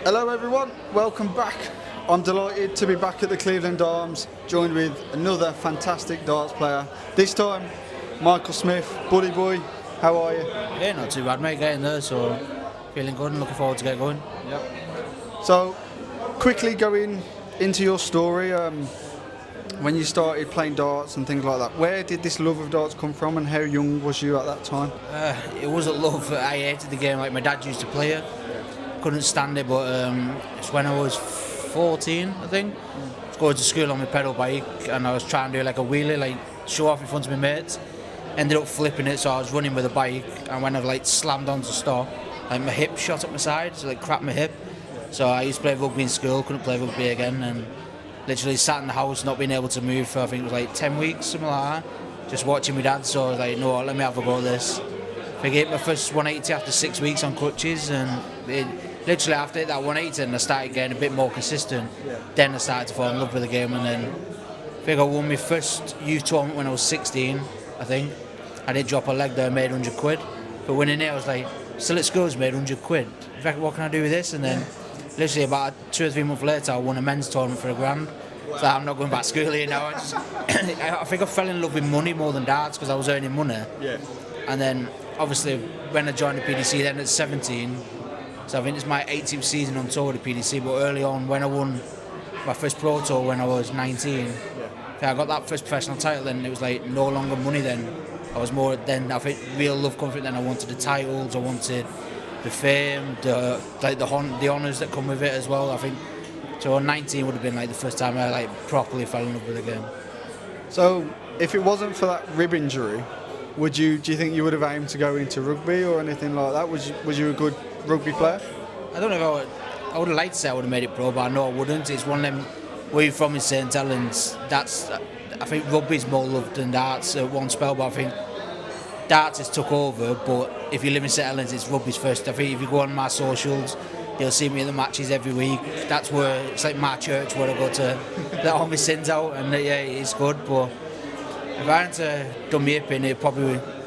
Hello everyone, welcome back. I'm delighted to be back at the Cleveland Arms, joined with another fantastic darts player. This time, Michael Smith. Buddy boy, how are you? Yeah, not too bad, mate. Getting there, so feeling good and looking forward to get going. Yep. So, quickly going into your story, when you started playing darts and things like that, where did this love of darts come from and how young was you at that time? It wasn't love. I hated the game. Like my dad used to play it. Couldn't stand it, but it's when I was 14, I think. I was going to school on my pedal bike and I was trying to do like a wheelie, like show off in front of my mates. Ended up flipping it, so I was running with a bike, and when I like slammed onto stop, like my hip shot up my side, so like cracked my hip. So I used to play rugby in school, couldn't play rugby again, and literally sat in the house not being able to move for I think it was like 10 weeks, something like that, just watching my dad. So I was like, no, let me have a go at this. I hit my first 180 after 6 weeks on crutches, and literally after that 180 and I started getting a bit more consistent. Then I started to fall in love with the game, and then I think I won my first youth tournament when I was 16, I think. I did drop a leg there, made 100 quid. But winning it, I was like, still at school, made 100 quid. In fact, what can I do with this? And then literally about 2 or 3 months later, I won a men's tournament for £1,000. So I'm not going back to school here now. I think I fell in love with money more than darts because I was earning money. Yeah. And then obviously when I joined the PDC then at 17, so I think it's my 18th season on tour with the PDC, but early on when I won my first pro tour when I was 19, I got that first professional title, and it was like no longer money then. I was more then, I think, real love confident. Then I wanted the titles, I wanted the fame, the honours that come with it as well. I think so. 19 would have been like the first time I like properly fell in love with the game. So, if it wasn't for that rib injury, do you think you would have aimed to go into rugby or anything like that? Was you a good rugby player? I don't know if I would have liked to say I would have made it pro, but I know I wouldn't. It's one of them where you're from in St Helens. I think rugby's more loved than darts at one spell, but I think darts has took over. But if you live in St Helens, it's rugby's first. I think if you go on my socials, you'll see me at the matches every week. That's where it's like my church where I go to let all my sins out, and yeah, it's good. But if I hadn't done my hip in,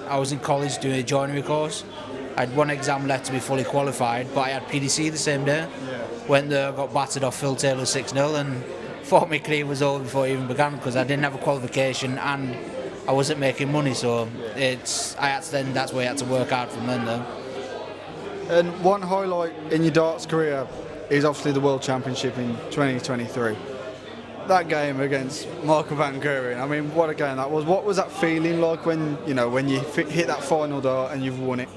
I was in college doing a joinery course. I had one exam left to be fully qualified, but I had PDC the same day. Went there, got battered off Phil Taylor 6-0, and thought my career was over before it even began because I didn't have a qualification and I wasn't making money. So that's where I had to work hard from then though. And one highlight in your darts career is obviously the World Championship in 2023. That game against Michael Van Gerwen, I mean, what a game that was. What was that feeling like when you hit that final dart and you've won it?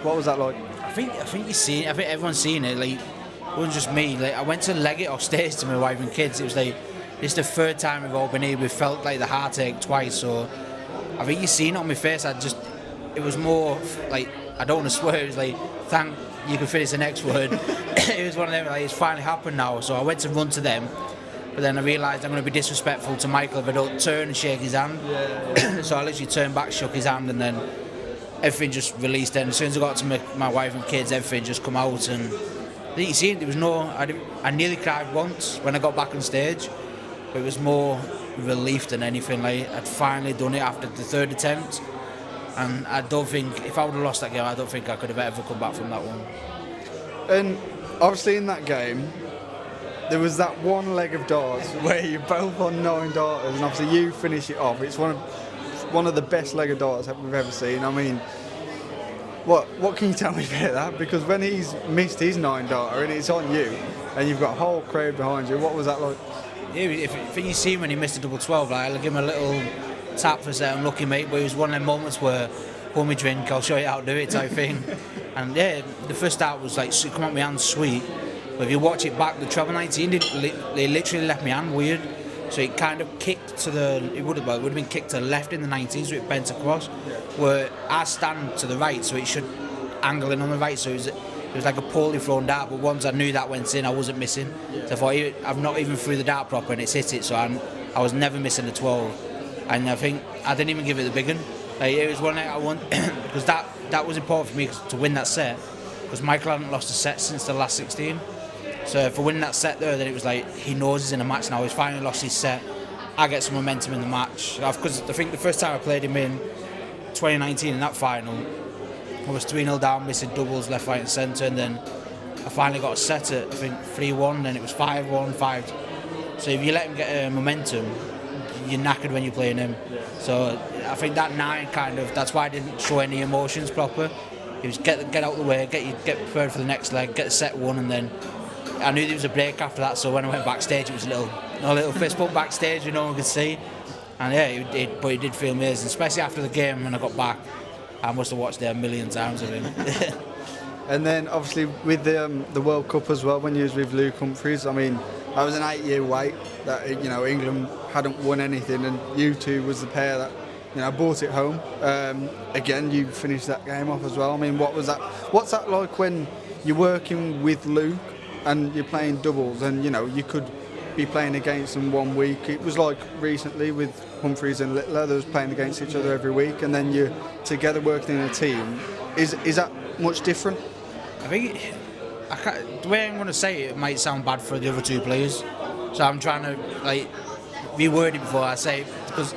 What was that like? I think everyone's seen it. Like, it wasn't just me. Like, I went to leg it off stage to my wife and kids. It was like, it's the third time we've all been here. We've felt like the heartache twice. So I think you've seen it on my face. It was more like, I don't want to swear. It was like, thank you can finish the next word. It was one of them, like, it's finally happened now. So I went to run to them. But then I realised I'm going to be disrespectful to Michael if I don't turn and shake his hand. So I literally turned back, shook his hand, and then everything just released. Then as soon as I got to my wife and kids, everything just come out. And I think you see, there was I nearly cried once when I got back on stage, but it was more relief than anything. Like, I'd finally done it after the third attempt, and I don't think if I would have lost that game, I don't think I could have ever come back from that one. And obviously in that game, there was that one leg of darts where you're both on 9 darters, and obviously you finish it off. It's one of the best leg of darts that we've ever seen. I mean, what can you tell me about that? Because when he's missed his 9 darter and it's on you, and you've got a whole crowd behind you, what was that like? Yeah, if you see when he missed a double 12, like, I'll give him a little tap for saying unlucky mate, but it was one of them moments where, pour me drink, I'll show you how to do it type thing. And yeah, the first start was like, come on, my hand's sweet. But if you watch it back, the treble 19, they literally left my hand weird. So it kind of kicked to it would have been kicked to the left in the 19, so it bent across. Where I stand to the right, so it should angle in on the right. So it was like a poorly thrown dart, but once I knew that went in, I wasn't missing. So I thought, I've not even threw the dart proper and it's hit it, so I was never missing the 12. And I think I didn't even give it the big one. Like, it was one that I won, because that was important for me to win that set, because Michael hadn't lost a set since the last 16. So for winning that set there, then it was like, he knows he's in a match now. He's finally lost his set. I get some momentum in the match. Because I think the first time I played him in 2019 in that final, I was 3-0 down, missing doubles left, right and centre, and then I I finally got a set at, I think, 3-1, then it was 5-1, 5. So if you let him get momentum, you're knackered when you're playing him. So I think that night that's why I didn't show any emotions proper. It was get out the way, get prepared for the next leg, get the set one, and then I knew there was a break after that. So when I went backstage, it was a little fist bump backstage, no one could see. And yeah, but it did feel amazing, especially after the game when I got back. I must have watched it a million times of him. And then obviously with the World Cup as well, when you was with Luke Humphries, I mean, that was an 8-year wait that England hadn't won anything, and you two was the pair that brought it home. Again, you finished that game off as well. I mean, what's that like when you're working with Luke and you're playing doubles, and you could be playing against them one week? It was like recently with Humphries and Littler, they was playing against each other every week, and then you're together working in a team. Is that much different? I think the way I'm going to say it might sound bad for the other two players, so I'm trying to reword it before I say it, because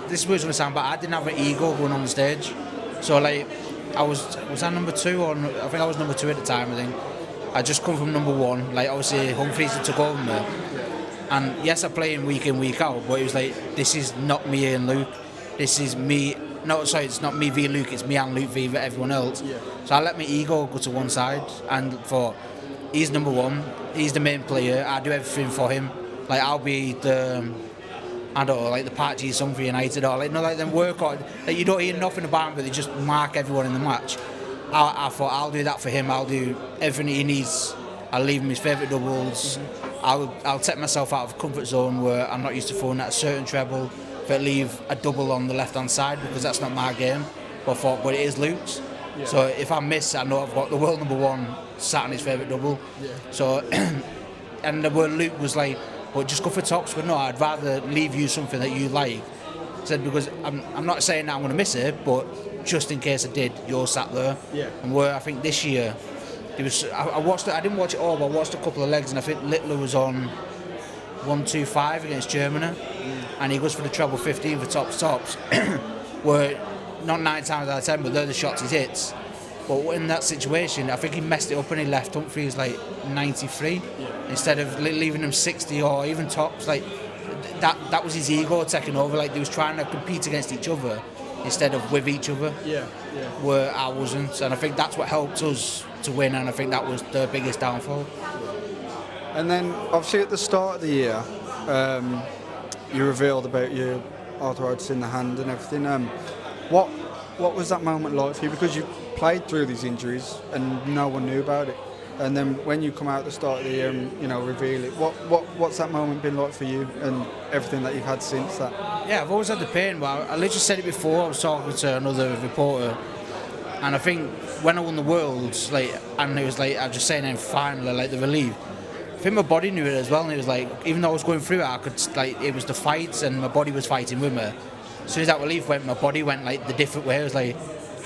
this was going to sound bad, I didn't have an ego going on the stage. So I was number 2, or I think I was number 2 at the time. I think I just come from number 1. Obviously Humphries took over me, and yes, I play him week in, week out, but it was this is not me and Luke. This is me. No, sorry, it's not me v Luke. It's me and Luke v everyone else. Yeah. So I let my ego go to one side, and he's number 1. He's the main player. I do everything for him. I'll be the, I don't know, the Pat G song for United, or them workout that you don't hear nothing about, but they just mark everyone in the match. I thought I'll do that for him. I'll do everything he needs. I'll leave him his favourite doubles. I'll take myself out of comfort zone where I'm not used to throwing that certain treble, but leave a double on the left hand side, because that's not my game. But it is Luke's. Yeah. So if I miss, I know I've got the world number 1 sat on his favourite double. Yeah. So and the word Luke was but just go for tops. But no, I'd rather leave you something that you like. Said, because I'm not saying that I'm going to miss it, but just in case I did, you're sat there. Yeah. And where I think this year, I watched it. I didn't watch it all, but I watched a couple of legs, and I think Littler was on 1-2-5 against Germany, and he goes for the treble 15 for tops, where not 9 times out of 10, but they're the shots he hits. But in that situation, I think he messed it up and he left Humphries 93 instead of leaving him 60 or even tops. That was his ego taking over. They was trying to compete against each other instead of with each other. Yeah. Where I wasn't, and I think that's what helped us to win, and I think that was the biggest downfall. And then, obviously, at the start of the year, you revealed about your arthritis in the hand and everything. What was that moment like for you? Because you played through these injuries and no one knew about it. And then when you come out at the start of the year and reveal it, what's that moment been like for you and everything that you've had since that? Yeah, I've always had the pain, but I literally said it before. I was talking to another reporter, and I think when I won the Worlds, and it was I was just saying then finally, the relief. I think my body knew it as well, and it was even though I was going through it, I could it was the fights, and my body was fighting with me. As soon as that relief went, my body went the different way. It was I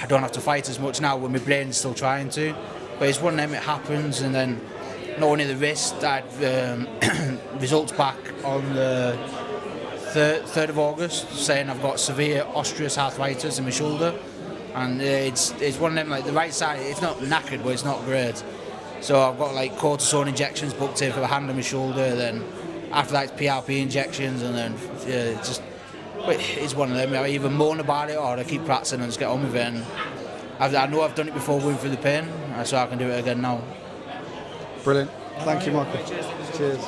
don't have to fight as much now, when my brain's still trying to. But it's one of them, it happens, and then not only the wrist, I had results back on the 3rd of August saying I've got severe osteoarthritis in my shoulder, and it's one of them, the right side, it's not knackered, but it's not great. So I've got cortisone injections booked in for the hand and my shoulder, then after that it's PRP injections, and then it's one of them. I either moan about it or I keep practicing and just get on with it. And I know I've done it before going through the pain, so I can do it again now. Brilliant. Thank you, Michael. Cheers.